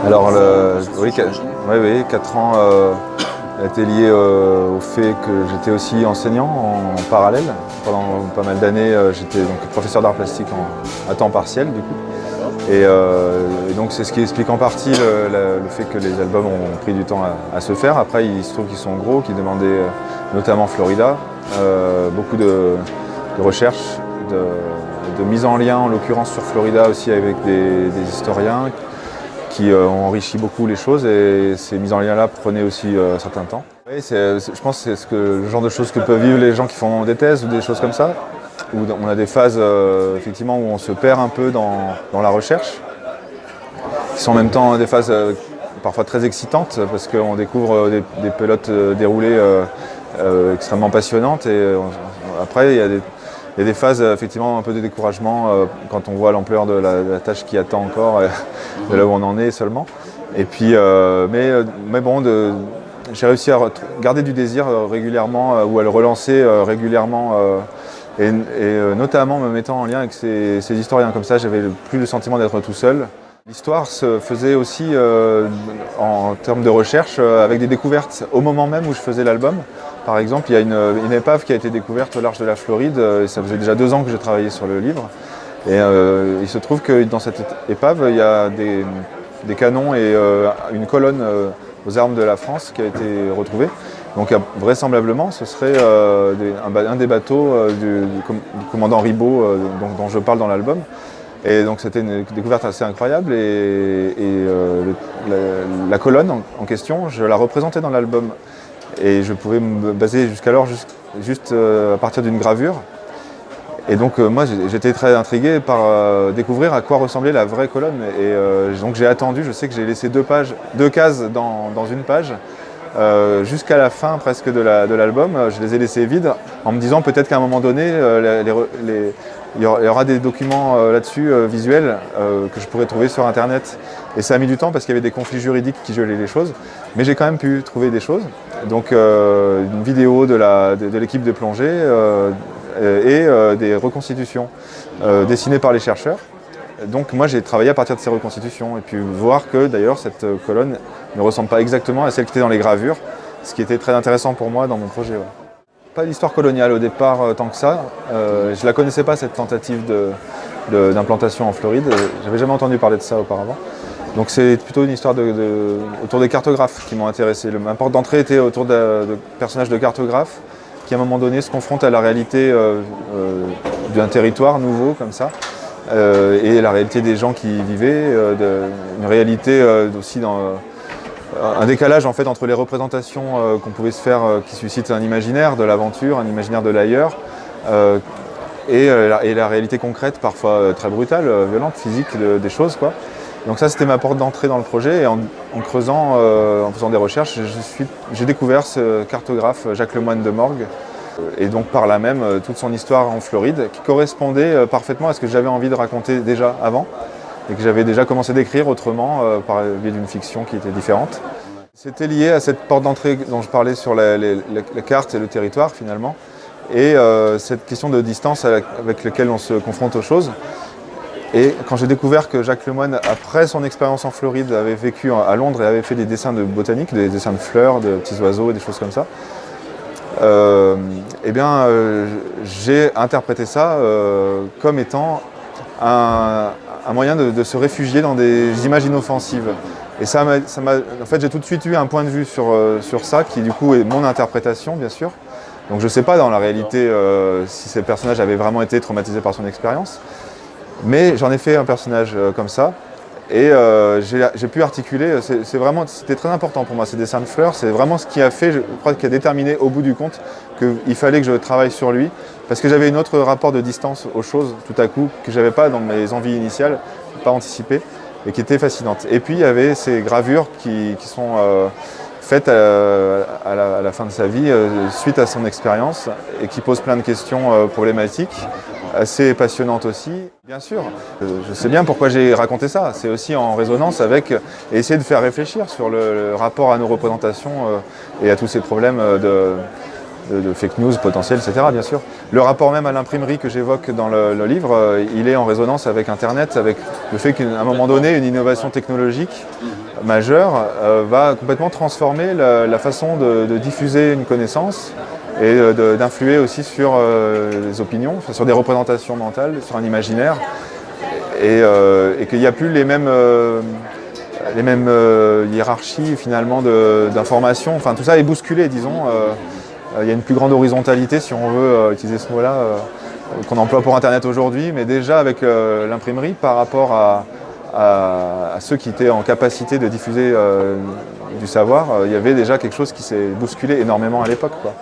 Alors, oui, 4 ans a été lié au fait que j'étais aussi enseignant en parallèle. Pendant pas mal d'années, j'étais donc professeur d'art plastique à temps partiel du coup. Et donc c'est ce qui explique en partie le fait que les albums ont pris du temps à se faire. Après, il se trouve qu'ils sont gros, qu'ils demandaient notamment Florida, beaucoup de recherche, de mise en lien, en l'occurrence sur Florida aussi avec des historiens qui ont enrichi beaucoup les choses, et ces mises en lien-là prenaient aussi un certain temps. Oui, je pense que c'est le genre de choses que peuvent vivre les gens qui font des thèses ou des choses comme ça, où on a des phases effectivement où on se perd un peu dans la recherche, qui sont en même temps des phases parfois très excitantes, parce qu'on découvre des pelotes déroulées extrêmement passionnantes, et après il y a des phases effectivement un peu de découragement quand on voit l'ampleur de la tâche qui attend encore, de là où on en est seulement. Et puis, mais bon, j'ai réussi à garder du désir régulièrement, ou à le relancer régulièrement, et notamment me mettant en lien avec ces historiens comme ça, j'avais plus le sentiment d'être tout seul. L'histoire se faisait aussi en termes de recherche avec des découvertes au moment même où je faisais l'album. Par exemple, il y a une épave qui a été découverte au large de la Floride, et ça faisait déjà 2 ans que je travaillais sur le livre. Et il se trouve que dans cette épave, il y a des canons et une colonne aux armes de la France qui a été retrouvée. Donc vraisemblablement, ce serait un des bateaux du commandant Ribaud dont je parle dans l'album. Et donc c'était une découverte assez incroyable, et la colonne en question, je la représentais dans l'album. Et je pouvais me baser jusqu'alors juste à partir d'une gravure. Et donc moi j'étais très intrigué par découvrir à quoi ressemblait la vraie colonne. Et donc j'ai attendu, je sais que j'ai laissé 2 cases dans une page, jusqu'à la fin presque de l'album. Je les ai laissées vides en me disant peut-être qu'à un moment donné, il y aura des documents là-dessus visuels que je pourrais trouver sur internet. Et ça a mis du temps parce qu'il y avait des conflits juridiques qui gelaient les choses, mais j'ai quand même pu trouver des choses. Donc une vidéo de l'équipe de plongée et des reconstitutions dessinées par les chercheurs. Donc moi j'ai travaillé à partir de ces reconstitutions, et puis voir que d'ailleurs cette colonne ne ressemble pas exactement à celle qui était dans les gravures, ce qui était très intéressant pour moi dans mon projet. Ouais. Pas d'histoire coloniale au départ tant que ça. Je la connaissais pas, cette tentative d'implantation en Floride. J'avais jamais entendu parler de ça auparavant. Donc c'est plutôt une histoire autour des cartographes qui m'ont intéressé. Ma porte d'entrée était autour de personnages de cartographes qui à un moment donné se confrontent à la réalité d'un territoire nouveau comme ça, et la réalité des gens qui y vivaient, une réalité aussi dans un décalage en fait entre les représentations qu'on pouvait se faire, qui suscitent un imaginaire de l'aventure, un imaginaire de l'ailleurs, et la réalité concrète, parfois très brutale, violente, physique des choses, quoi. Donc ça, c'était ma porte d'entrée dans le projet, et en creusant, en faisant des recherches, j'ai découvert ce cartographe Jacques Lemoine de Morgues, et donc par là même toute son histoire en Floride, qui correspondait parfaitement à ce que j'avais envie de raconter déjà avant, et que j'avais déjà commencé d'écrire autrement, par le biais d'une fiction qui était différente. C'était lié à cette porte d'entrée dont je parlais sur la carte et le territoire finalement, et cette question de distance avec laquelle on se confronte aux choses. Et quand j'ai découvert que Jacques Lemoine, après son expérience en Floride, avait vécu à Londres et avait fait des dessins de botanique, des dessins de fleurs, de petits oiseaux et des choses comme ça, j'ai interprété ça comme étant un moyen de se réfugier dans des images inoffensives. Et en fait, j'ai tout de suite eu un point de vue sur ça, qui du coup est mon interprétation, bien sûr. Donc je ne sais pas dans la réalité si ces personnages avaient vraiment été traumatisés par son expérience. Mais j'en ai fait un personnage comme ça, et j'ai pu articuler, c'était très important pour moi, ces dessins de fleurs, c'est vraiment ce qui a fait, je crois, qui a déterminé au bout du compte qu'il fallait que je travaille sur lui, parce que j'avais un autre rapport de distance aux choses, tout à coup, que je n'avais pas dans mes envies initiales, pas anticipées, et qui était fascinante. Et puis il y avait ces gravures qui sont faites à la fin de sa vie, suite à son expérience, et qui posent plein de questions problématiques, assez passionnante aussi. Bien sûr, je sais bien pourquoi j'ai raconté ça. C'est aussi en résonance avec, et essayer de faire réfléchir sur le rapport à nos représentations et à tous ces problèmes de fake news potentiels, etc. bien sûr. Le rapport même à l'imprimerie que j'évoque dans le livre, il est en résonance avec Internet, avec le fait qu'à un moment donné, une innovation technologique majeur va complètement transformer la façon de diffuser une connaissance et d'influer aussi sur les opinions, enfin, sur des représentations mentales, sur un imaginaire, et qu'il n'y a plus les mêmes hiérarchies finalement d'informations. Enfin, tout ça est bousculé, disons. Il y a une plus grande horizontalité, si on veut utiliser ce mot-là, qu'on emploie pour Internet aujourd'hui, mais déjà avec l'imprimerie par rapport à ceux qui étaient en capacité de diffuser du savoir, il y avait déjà quelque chose qui s'est bousculé énormément à l'époque, quoi.